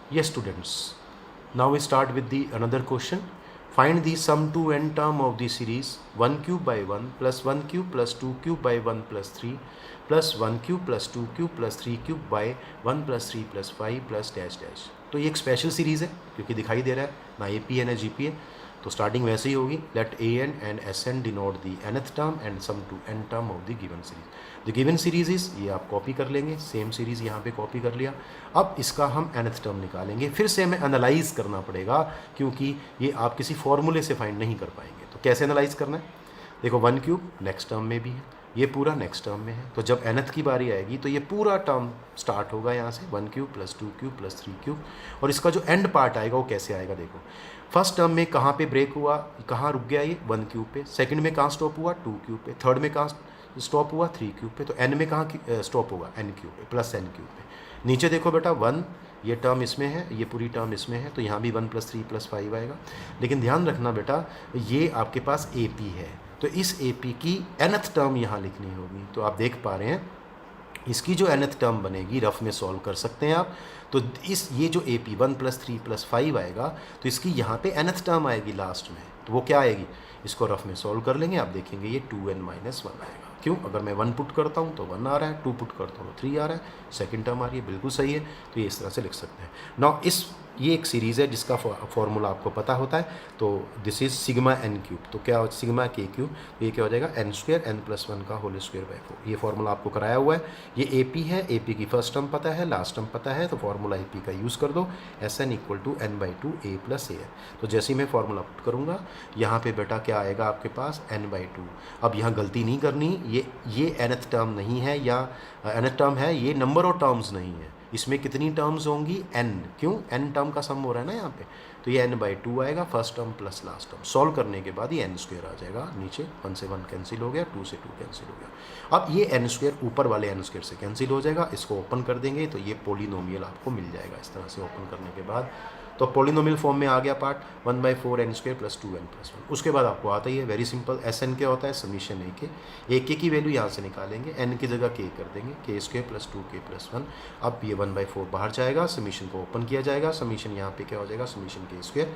Yes, students. Now we start with the another question. Find the sum to n term of the series 1 cube by 1 plus 1 cube plus 2 cube by 1 plus 3 plus 1 cube plus 2 cube plus 3 cube by 1 plus 3 plus 5 plus dash dash. तो ये एक special series है क्योंकि दिखाई दे रहा है ना ए P है ना जी पी है, तो स्टार्टिंग वैसे ही होगी। Let a n and s n denote the nth term and sum to n term of the given series. The given series is, ये आप कॉपी कर लेंगे, सेम सीरीज यहाँ पे कॉपी कर लिया। अब इसका हम nth टर्म निकालेंगे, फिर से हमें एनालाइज करना पड़ेगा क्योंकि ये आप किसी फॉर्मूले से फाइंड नहीं कर पाएंगे। तो कैसे एनालाइज करना है, देखो 1 क्यूब नेक्स्ट टर्म में भी है, ये पूरा नेक्स्ट टर्म में है, तो जब nth की बारी आएगी तो ये पूरा टर्म स्टार्ट होगा यहाँ से 1 cube plus 2 cube plus 3 cube, और इसका जो एंड पार्ट आएगा वो कैसे आएगा, देखो फर्स्ट टर्म में कहाँ पे ब्रेक हुआ, कहाँ रुक गया ये 1 क्यूब पे, सेकंड में कहाँ स्टॉप हुआ 2 क्यूब पे, थर्ड में कहाँ स्टॉप हुआ 3 क्यूब पे, तो n में कहाँ स्टॉप होगा n क्यूब पे प्लस n क्यूब पे। नीचे देखो बेटा 1, ये टर्म इसमें है, ये पूरी टर्म इसमें है, तो यहाँ भी 1 प्लस 3 प्लस 5 आएगा। लेकिन ध्यान रखना बेटा, ये आपके पास ए पी है, तो इस ए पी की nth टर्म यहाँ लिखनी होगी। तो आप देख पा रहे हैं इसकी जो nth टर्म बनेगी, रफ में सॉल्व कर सकते हैं आप। तो इस ये जो ए पी 1 प्लस 3 प्लस 5 आएगा, तो इसकी यहाँ पे nth टर्म आएगी लास्ट में, तो वो क्या आएगी, इसको रफ में सॉल्व कर लेंगे, आप देखेंगे ये 2n माइनस 1 आएगा। क्यों, अगर मैं 1 पुट करता हूँ तो 1 आ रहा है, 2 पुट करता हूँ तो 3 आ रहा है, सेकंड टर्म आ रही है, बिल्कुल सही है। तो ये इस तरह से लिख सकते हैं। नाउ ये एक सीरीज़ है जिसका फॉर्मूला आपको पता होता है, तो this is sigma n cube, तो क्या हो सिग्मा के क्यूब, तो ये क्या हो जाएगा n स्क्वायर n प्लस 1 का होल स्क्वायर बाई 4। ये फॉर्मूला आपको कराया हुआ है, ये ए पी है, ए पी की फर्स्ट टर्म पता है, लास्ट टर्म पता है, तो फॉर्मूला ए पी का यूज़ कर दो, S n equal to n by 2 a plus a n. तो जैसे ही मैं फॉर्मूला पुट करूँगा यहाँ पे बेटा क्या आएगा आपके पास n बाई 2। अब यहाँ गलती नहीं करनी, ये nth टर्म नहीं है या nth टर्म है, ये नंबर ऑफ टर्म्स नहीं है, इसमें कितनी टर्म्स होंगी n, क्यों n टर्म का सम हो रहा है ना यहाँ पे, तो ये n बाई 2 आएगा first term plus last term. Solve करने के बाद ये n स्क्वायर आ जाएगा नीचे, 1 से 1 कैंसिल हो गया, 2 से 2 कैंसिल हो गया। अब ये n स्क्वायर ऊपर वाले n स्क्वायर से कैंसिल हो जाएगा, इसको ओपन कर देंगे तो ये पोलिनोमियल आपको मिल जाएगा। इस तरह से ओपन करने के बाद तो पोलिनोमियल फॉर्म में आ गया part 1 by 4 n square plus 2n plus 1। उसके बाद आपको आता ही है वेरी सिंपल, एस एन क्या होता है, समीशन ए के की वैल्यू यहाँ से निकालेंगे, n की जगह k कर देंगे, k square plus 2k plus 1। अब ये 1 बाई 4 बाहर जाएगा, समीशन को ओपन किया जाएगा, समीशन यहाँ पे क्या हो जाएगा, समीशन k स्क्वायर,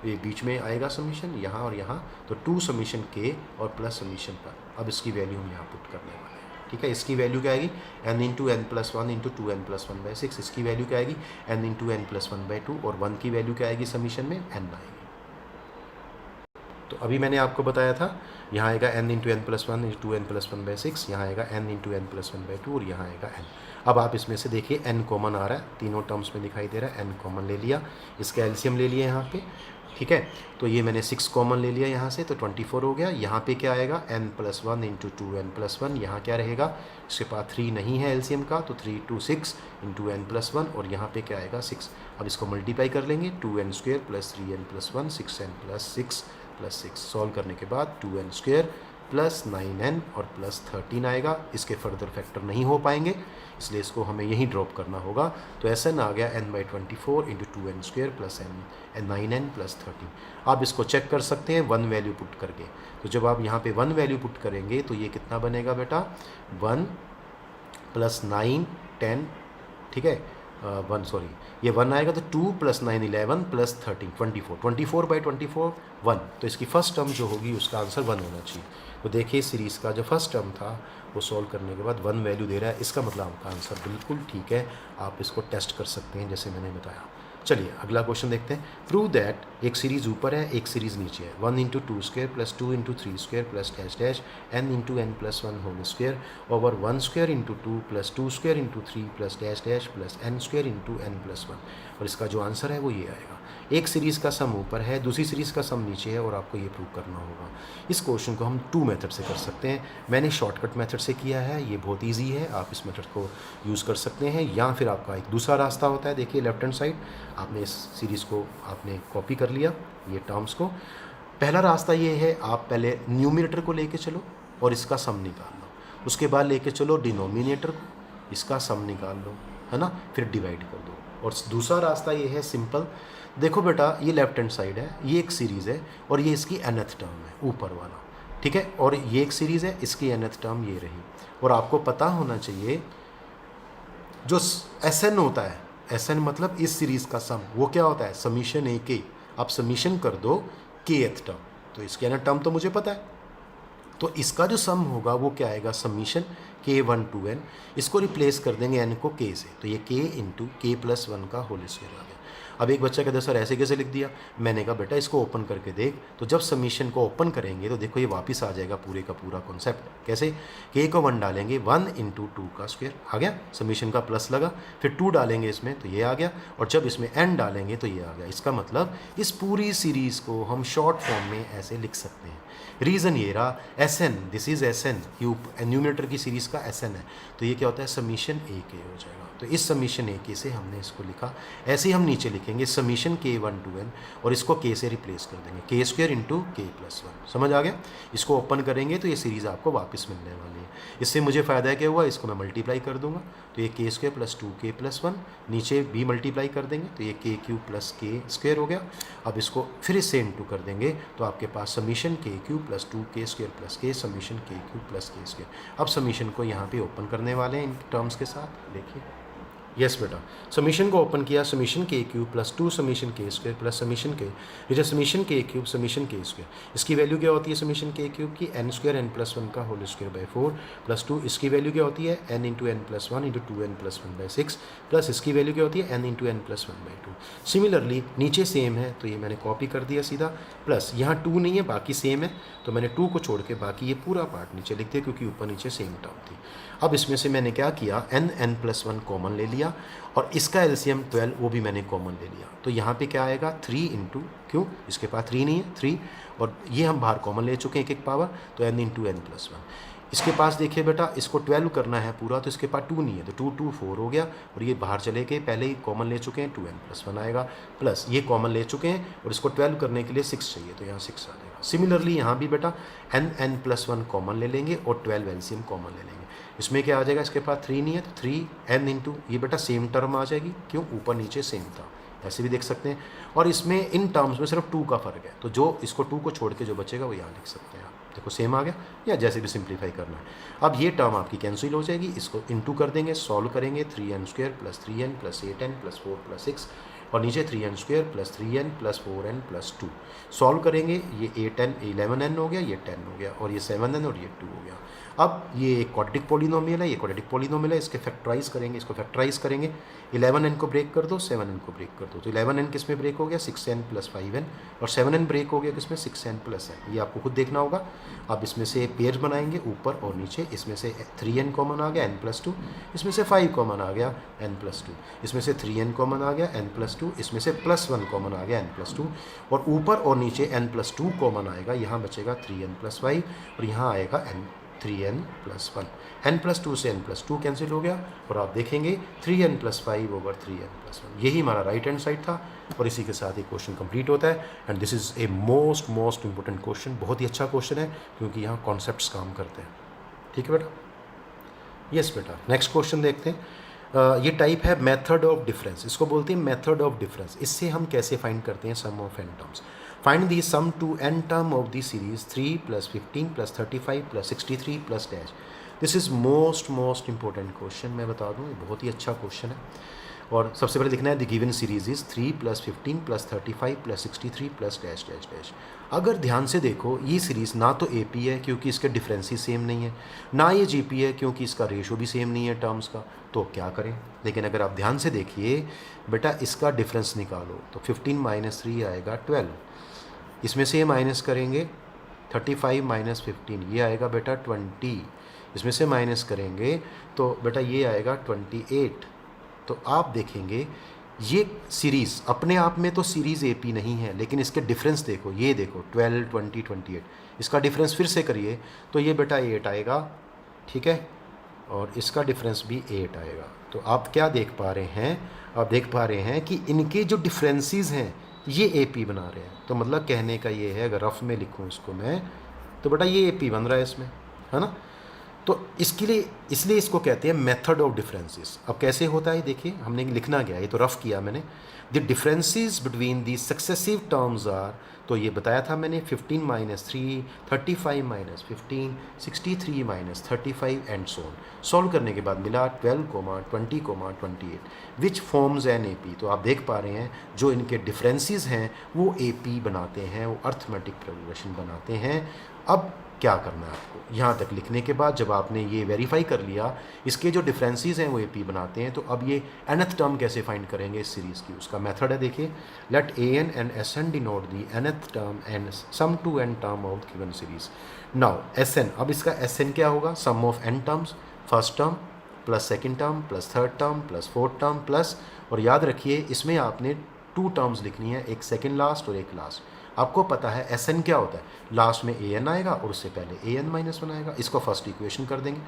ये बीच में आएगा समीशन यहाँ और यहाँ, तो 2 समीशन k और प्लस समीशन पर। अब इसकी वैल्यू हम यहाँ पुट करने वाले हैं, ठीक है। इसकी वैल्यू क्या आएगी, n into n plus 1 into 2n plus 1 by 6। इसकी वैल्यू क्या आएगी, n into n plus 1 by 2, और 1 की वैल्यू क्या आएगी समीशन में, n आएगी। तो अभी मैंने आपको बताया था यहाँ आएगा n into n plus 1 into 2n plus 1 by 6, यहाँ आएगा n into n plus 1 by 2, और यहाँ आएगा n। अब आप इसमें से देखिए n कॉमन आ रहा है, तीनों टर्म्स में दिखाई दे रहा है, n कॉमन ले लिया, इसका एलसीएम ले लिया यहाँ पे, ठीक है। तो ये मैंने 6 कॉमन ले लिया यहाँ से, तो 24 हो गया। यहाँ पे क्या आएगा, n plus 1 into 2n plus 1, यहाँ क्या रहेगा, इसके पास 3 नहीं है एलसीएम का, तो 3 टू 6 इंटू n प्लस 1, और यहाँ पे क्या आएगा 6। अब इसको मल्टीप्लाई कर लेंगे, 2n square plus 3n plus 1, 6n plus 6 plus 6। Solve करने के बाद 2n स्क्वायर प्लस 9n और प्लस 13 आएगा। इसके फर्दर फैक्टर नहीं हो पाएंगे, इसलिए इसको हमें यहीं ड्रॉप करना होगा। तो एस एन आ गया n by 24 into 2n square plus n 9n plus 13। आप इसको चेक कर सकते हैं 1 वैल्यू पुट करके। तो जब आप यहाँ पे 1 वैल्यू पुट करेंगे तो ये कितना बनेगा बेटा, 1 प्लस 9 10, ठीक है, 1 सॉरी ये 1 आएगा, तो 2 प्लस 9 11 प्लस 13 24 बाई 24 1। तो इसकी फर्स्ट टर्म जो होगी उसका आंसर 1 होना चाहिए। तो देखिए सीरीज़ का जो फर्स्ट टर्म था वो सॉल्व करने के बाद 1 वैल्यू दे रहा है, इसका मतलब आपका आंसर बिल्कुल ठीक है। आप इसको टेस्ट कर सकते हैं जैसे मैंने बताया। चलिए अगला क्वेश्चन देखते हैं। प्रूव दैट एक सीरीज़ ऊपर है एक सीरीज़ नीचे है, 1 into 2 square plus 2 into 3 square plus dash dash n into n plus 1 whole square over 1 square into 2 plus 2 square into 3 plus dash dash plus n square into n plus 1। और इसका जो answer है वो ये आएगा। एक सीरीज़ का सम ऊपर है, दूसरी सीरीज़ का सम नीचे है, और आपको ये प्रूव करना होगा। इस क्वेश्चन को हम 2 मेथड से कर सकते हैं। मैंने शॉर्टकट मेथड से किया है, ये बहुत इजी है, आप इस मेथड को यूज़ कर सकते हैं। या फिर आपका एक दूसरा रास्ता होता है, देखिए लेफ्ट हैंड साइड, आपने इस सीरीज़ को आपने कॉपी कर लिया ये टर्म्स को। पहला रास्ता ये है, आप पहले न्यूमरेटर को लेके चलो और इसका सम निकाल लो, उसके बाद लेके चलो डिनोमिनेटर को, इसका सम निकाल लो, है ना, फिर डिवाइड कर दो। और दूसरा रास्ता ये है सिंपल, देखो बेटा ये लेफ्ट हैंड साइड है, ये एक सीरीज़ है और ये इसकी nth टर्म है ऊपर वाला, ठीक है, और ये एक सीरीज़ है, इसकी nth टर्म ये रही। और आपको पता होना चाहिए जो एस एन होता है, Sn मतलब इस सीरीज़ का सम, वो क्या होता है समीशन ए के। आप समीशन कर दो kth टर्म, तो इसके ना टर्म तो मुझे पता है, तो इसका जो सम होगा वो क्या आएगा समीशन k1 to n, इसको रिप्लेस कर देंगे n को k से, तो ये k इंटू k प्लस 1 का होल स्क्वायर आ गया। अब एक बच्चा कहता है सर ऐसे कैसे लिख दिया, मैंने कहा बेटा इसको ओपन करके देख, तो जब समीशन को ओपन करेंगे तो देखो ये वापस आ जाएगा पूरे का पूरा कॉन्सेप्ट। कैसे, k को 1 डालेंगे 1 इंटू 2 का स्क्वायर आ गया, समीशन का प्लस लगा, फिर 2 डालेंगे इसमें तो ये आ गया, और जब इसमें n डालेंगे तो ये आ गया। इसका मतलब इस पूरी सीरीज़ को हम शॉर्ट फॉर्म में ऐसे लिख सकते हैं। रीज़न ये रहा Sn, this is Sn, cube numerator की सीरीज़ का Sn है, तो ये क्या होता है समीशन ए के हो जाएगा। तो इस समीशन ए के से हमने इसको लिखा, ऐसे ही हम नीचे लिखेंगे समीशन k1 to n, और इसको k से रिप्लेस कर देंगे k square into k plus 1। समझ आ गया, इसको ओपन करेंगे तो ये सीरीज़ आपको वापस मिलने वाली है। इससे मुझे फ़ायदा क्या हुआ, इसको मैं मल्टीप्लाई कर दूंगा, तो ये k square plus 2k plus 1, नीचे भी मल्टीप्लाई कर देंगे तो ये k cube plus k square हो गया। अब इसको फिर इससे इंटू कर देंगे तो आपके पास summation k cube plus 2k square plus k summation k cube plus k square. अब समीशन को यहाँ पे ओपन करने वाले हैं इन टर्म्स के साथ, देखिए यस बेटा, समीशन को ओपन किया, summation k cube plus 2 summation k square plus summation k, ये जो summation k cube summation k square, इसकी वैल्यू क्या होती है समीशन k क्यूब की n स्क्वायर n प्लस 1 का होल स्क्वायर बाई 4 प्लस 2, इसकी वैल्यू क्या होती है n into n plus 1 into 2n plus 1 by 6 plus इसकी वैल्यू क्या होती है n into n plus 1 by 2। Similarly नीचे सेम है तो ये मैंने कॉपी कर दिया सीधा, प्लस यहाँ 2 नहीं है बाकी सेम है, तो मैंने 2 को छोड़ के बाकी ये पूरा पार्ट नीचे लिख दिया क्योंकि ऊपर नीचे सेम टर्म थी। अब इसमें से मैंने क्या किया n प्लस 1 कॉमन ले लिया, और इसका एलसीएम 12 वो भी मैंने कॉमन ले लिया, तो यहाँ पे क्या आएगा 3 इंटू, क्यों इसके पास 3 नहीं है 3, और ये हम बाहर कॉमन ले चुके हैं एक एक पावर, तो n इंटू एन प्लस 1। इसके पास देखिए बेटा इसको 12 करना है पूरा, तो इसके पास 2 नहीं है, तो 2 2 4 हो गया, और ये बाहर चले गए, पहले ही कॉमन ले चुके हैं 2n प्लस 1 आएगा, प्लस ये कॉमन ले चुके हैं और इसको 12 करने के लिए 6 चाहिए, तो यहाँ 6 आ जाएगा। सिमिलरली यहाँ भी बेटा n प्लस 1 कॉमन ले लेंगे और 12 एलसीएम कॉमन ले लेंगे। इसमें क्या आ जाएगा, इसके पास 3 नहीं है तो 3n इंटू, ये बेटा सेम टर्म आ जाएगी, क्यों ऊपर नीचे सेम था, ऐसे भी देख सकते हैं, और इसमें इन टर्म्स में सिर्फ 2 का फ़र्क है, तो जो इसको 2 को छोड़ के जो बचेगा वो यहाँ लिख सकते हैं आप, देखो सेम आ गया, या जैसे भी सिंप्लीफाई करना है। अब ये टर्म आपकी कैंसिल हो जाएगी, इसको इंटू कर देंगे, सॉल्व करेंगे 3n square plus 3n plus 8n plus 4 plus 6, और नीचे 3n square plus 3n plus 4n plus 2, solve करेंगे, ये 8n 11n हो गया, ये 10 हो गया, और ये 7n और ये 2 हो गया। अब ये एक क्वाड्रेटिक पॉलीनोमियल है, ये क्वाड्रेटिक पॉलीनोमियल है, इसके फैक्टराइज करेंगे, इसको फैक्टराइज करेंगे, 11n को ब्रेक कर दो, 7n को ब्रेक कर दो, तो 11n किस में ब्रेक हो गया 6n प्लस 5n, और 7n ब्रेक हो गया किसमें 6n प्लस है, ये आपको खुद देखना होगा। अब इसमें से पेयर बनाएंगे ऊपर और नीचे, इसमें से 3n कॉमन आ गया n प्लस 2, इसमें से 5 कॉमन आ गया n प्लस 2, इसमें से 3n कॉमन आ गया n प्लस 2, इसमें से प्लस 1 कॉमन आ गया n प्लस 2, और ऊपर और नीचे n प्लस 2 कॉमन आएगा, यहाँ बचेगा 3n प्लस 5, और यहाँ आएगा 3n प्लस 1, n प्लस 2 से n प्लस 2 कैंसिल हो गया, और आप देखेंगे 3n plus 5 over 3n plus 1, यही हमारा राइट हैंड साइड था, और इसी के साथ ये क्वेश्चन कंप्लीट होता है। And this is a most important question, बहुत ही अच्छा क्वेश्चन है क्योंकि यहाँ कॉन्सेप्ट्स काम करते हैं। ठीक है बेटा, यस बेटा, नेक्स्ट क्वेश्चन देखते हैं। ये टाइप है मेथड ऑफ डिफरेंस, इसको बोलते हैं मेथड ऑफ डिफरेंस। इससे हम कैसे फाइंड करते हैं sum of n terms. Find the sum to n term of the series 3 plus 15 plus 35 plus 63 plus dash. This is most important question, मैं बता दूँ ये बहुत ही अच्छा क्वेश्चन है। और सबसे पहले लिखना है the given series is 3 plus 15 plus 35 plus 63 plus dash dash dash. अगर ध्यान से देखो ये सीरीज़ ना तो ए पी है क्योंकि इसके डिफरेंस ही सेम नहीं है, ना ये जी पी है क्योंकि इसका रेशो भी सेम नहीं है टर्म्स का, तो क्या करें। लेकिन अगर आप ध्यान से देखिए बेटा इसका डिफरेंस निकालो तो 15 माइनस 3 आएगा 12, इसमें से ये माइनस करेंगे 35 माइनस 15 ये आएगा बेटा 20, इसमें से माइनस करेंगे तो बेटा ये आएगा 28। तो आप देखेंगे ये सीरीज़ अपने आप में तो सीरीज़ ए पी नहीं है, लेकिन इसके डिफरेंस देखो, ये देखो 12 20 28, इसका डिफरेंस फिर से करिए तो ये बेटा 8 आएगा, ठीक है, और इसका डिफरेंस भी 8 आएगा। तो आप क्या देख पा रहे हैं, आप देख पा रहे हैं कि इनके जो डिफरेंसेस हैं ये ए पी बना रहे हैं। तो मतलब कहने का ये है, अगर रफ में लिखूँ इसको मैं, तो बेटा ये ए पी बन रहा है इसमें, है ना। तो इसके लिए इसलिए इसको कहते हैं मेथड ऑफ डिफरेंसेस। अब कैसे होता है देखिए, हमने लिखना क्या है, ये तो रफ किया मैंने। The differences between the successive terms are, तो ये बताया था मैंने, 15 minus 3, 35 minus 15, 63 minus 35 and so on. Solve करने के बाद मिला 12, 20, 28 which forms an A P. तो आप देख पा रहे हैं जो इनके डिफरेंसेस हैं वो ए पी बनाते हैं, वो अर्थमेटिक प्रोग्रेशन बनाते हैं। अब क्या करना है आपको, यहाँ तक लिखने के बाद जब आपने ये वेरीफाई कर लिया इसके जो डिफरेंसेस हैं वो ए पी बनाते हैं, तो अब ये nth टर्म कैसे फाइंड करेंगे इस सीरीज़ की, उसका मेथड है देखिए। Let a n and s n denote the nth term and sum to n term of given series. Now s n, अब इसका एस एन क्या होगा, sum of n terms, first term plus second term plus third term plus fourth term plus, और याद रखिए इसमें आपने 2 terms लिखनी है, एक सेकेंड लास्ट और एक लास्ट। आपको पता है एस एन क्या होता है, लास्ट में ए एन आएगा और उससे पहले ए एन माइनस वन आएगा। इसको फर्स्ट इक्वेशन कर देंगे।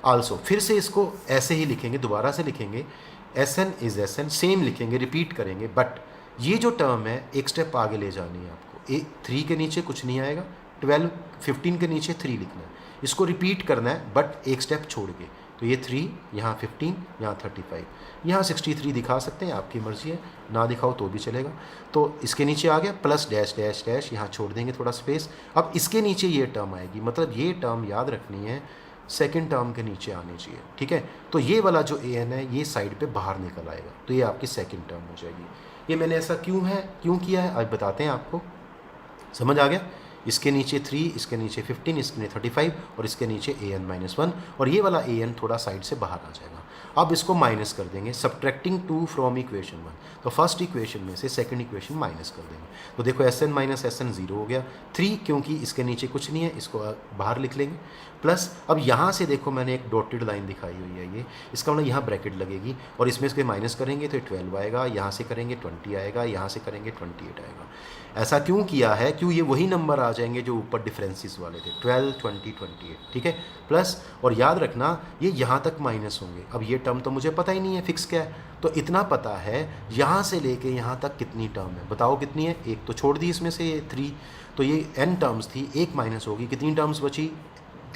आल्सो फिर से इसको ऐसे ही लिखेंगे, दोबारा से लिखेंगे, S n is S n, same लिखेंगे, रिपीट करेंगे, बट ये जो टर्म है एक स्टेप आगे ले जानी है आपको। 3 के नीचे कुछ नहीं आएगा, 15 के नीचे 3 लिखना है, इसको रिपीट करना है बट एक स्टेप छोड़ के। तो ये 3, यहाँ 15, यहाँ 35, यहाँ 63 दिखा सकते हैं, आपकी मर्ज़ी है, ना दिखाओ तो भी चलेगा। तो इसके नीचे आ गया प्लस डैश डैश डैश, यहाँ छोड़ देंगे थोड़ा स्पेस। अब इसके नीचे ये टर्म आएगी, मतलब ये टर्म याद रखनी है सेकेंड टर्म के नीचे आनी चाहिए, ठीक है। तो ये वाला जो ए एन है ये साइड पे बाहर निकल आएगा, तो ये आपकी सेकेंड टर्म हो जाएगी। ये मैंने ऐसा क्यों किया है अब बताते हैं आपको, समझ आ गया। इसके नीचे 3, इसके नीचे 15, इसके नीचे 35 और इसके नीचे ए एन माइनस 1, और ये वाला ए एन थोड़ा साइड से बाहर आ जाएगा। अब इसको माइनस कर देंगे, सब्ट्रैक्टिंग 2 फ्रॉम इक्वेशन 1, तो फर्स्ट इक्वेशन में से सेकंड इक्वेशन माइनस कर देंगे। तो देखो S N minus S N 0 हो गया, 3 क्योंकि इसके नीचे कुछ नहीं है इसको बाहर लिख लेंगे, प्लस अब यहाँ से देखो मैंने एक डॉटेड लाइन दिखाई हुई है, ये इसका मतलब यहाँ ब्रैकेट लगेगी और इसमें इसके माइनस करेंगे तो 12 आएगा, यहाँ से करेंगे 20 आएगा, यहाँ से करेंगे 28 आएगा। ऐसा क्यों किया है, क्यों ये वही नंबर आ जाएंगे जो ऊपर डिफरेंसेस वाले थे, 12, 20, 28, ठीक है, प्लस, और याद रखना ये यहाँ तक माइनस होंगे। अब ये टर्म तो मुझे पता ही नहीं है फिक्स क्या है, तो इतना पता है यहाँ से लेके यहाँ तक कितनी टर्म है, बताओ कितनी है, एक तो छोड़ दी इसमें से 3, तो ये n टर्म्स थी, एक माइनस होगी, कितनी टर्म्स बची,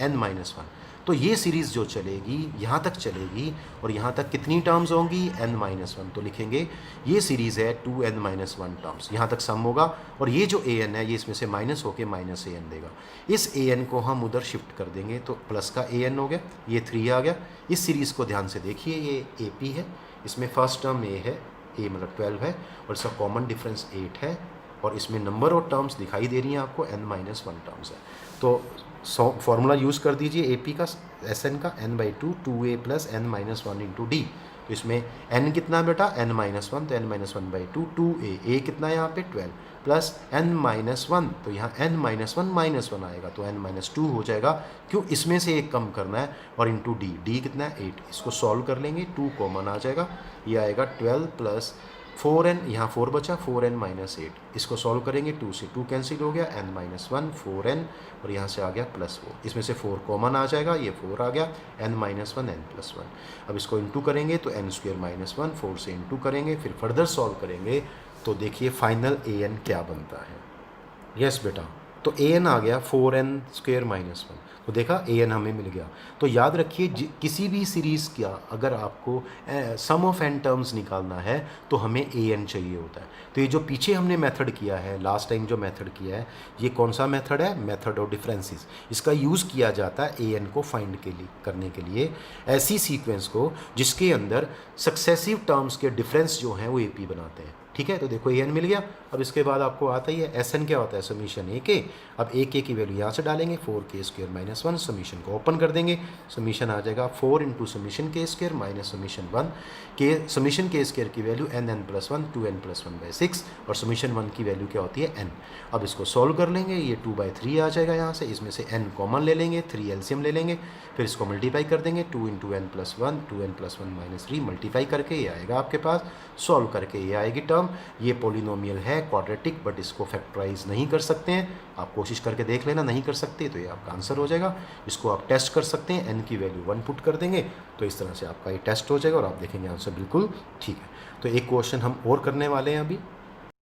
n माइनस 1। तो ये सीरीज़ जो चलेगी यहाँ तक चलेगी और यहाँ तक कितनी टर्म्स होंगी, n माइनस 1। तो लिखेंगे ये सीरीज़ है 2n माइनस 1 टर्म्स, यहाँ तक सम होगा, और ये जो a n है ये इसमें से माइनस होके माइनस a n देगा। इस a n को हम उधर शिफ्ट कर देंगे तो प्लस का a n हो गया, ये 3 आ गया। इस सीरीज़ को ध्यान से देखिए, ये ए पी है, इसमें फर्स्ट टर्म a है, a मतलब 12 है, और इसका कॉमन डिफरेंस 8 है, और इसमें नंबर ऑफ टर्म्स दिखाई दे रही हैं आपको, n माइनस 1 टर्म्स है। तो फॉर्मूला यूज़ कर दीजिए ए पी का, एस एन का, n/2 2a plus n minus 1 into D. तो इसमें n कितना है बेटा, n माइनस 1, तो n माइनस 1/2 2a, कितना है यहाँ पे 12 प्लस n माइनस 1, तो यहाँ n माइनस 1 माइनस 1 आएगा, तो n माइनस 2 हो जाएगा, क्यों, इसमें से एक कम करना है, और इंटू डी कितना है 8। इसको सॉल्व कर लेंगे, 2 कॉमन आ जाएगा, ये आएगा 12 प्लस 4n, यहाँ 4 बचा, 4n माइनस 8। इसको सॉल्व करेंगे, 2 से 2 कैंसिल हो गया, n माइनस 1 4n, और यहाँ से आ गया प्लस 4, इसमें से 4 कॉमन आ जाएगा, ये 4 आ गया, n माइनस 1 n प्लस 1। अब इसको इंटू करेंगे तो n स्क्वायर माइनस 1, 4 से इंटू करेंगे, फिर फर्दर सॉल्व करेंगे तो देखिए फाइनल ए एन क्या बनता है। यस बेटा, तो ए एन आ गया 4n स्क्वायर माइनस 1, तो देखा ए एन हमें मिल गया। तो याद रखिए किसी भी सीरीज़ का अगर आपको सम ऑफ एन टर्म्स निकालना है तो हमें ए एन चाहिए होता है। तो ये जो पीछे हमने मेथड किया है, लास्ट टाइम जो मेथड किया है, ये कौन सा मेथड है, मेथड ऑफ डिफरेंसेस। इसका यूज़ किया जाता है ए एन को फाइंड करने के लिए, ऐसी सीक्वेंस को जिसके अंदर सक्सेसिव टर्म्स के डिफरेंस जो हैं वो ए पी बनाते हैं, ठीक है। तो देखो ए एन मिल गया। अब इसके बाद आपको आता ही है एस एन क्या होता है, समीशन ए के। अब ए के की वैल्यू यहाँ से डालेंगे, 4k स्क्वायर माइनस 1, समीशन को ओपन कर देंगे, समीशन आ जाएगा 4 इंटू समीशन के स्क्वायर माइनस समीशन 1 के, समीशन के स्क्वायर की value n plus 1 2n plus 1/6, और समीशन 1 की वैल्यू क्या होती है n। अब इसको सॉल्व कर लेंगे, ये 2/3 आ जाएगा यहाँ से, इसमें से n कॉमन ले लेंगे, 3 एलसीएम ले लेंगे, फिर इसको मल्टीप्लाई कर देंगे, 2 into n plus 1 2n plus 1 minus 3, multiply करके ये आएगा आपके पास, सॉल्व करके ये आएगी टर्म। ये पॉलिनोमियल है क्वाड्रेटिक, बट इसको फैक्टराइज नहीं कर सकते हैं, आप कोशिश करके देख लेना, नहीं कर सकते तो ये आपका आंसर हो जाएगा। इसको आप टेस्ट कर सकते हैं, n की वैल्यू 1 पुट कर देंगे तो इस तरह से आपका ये टेस्ट हो जाएगा और आप देखेंगे आंसर बिल्कुल ठीक है। तो एक क्वेश्चन हम और करने वाले हैं अभी।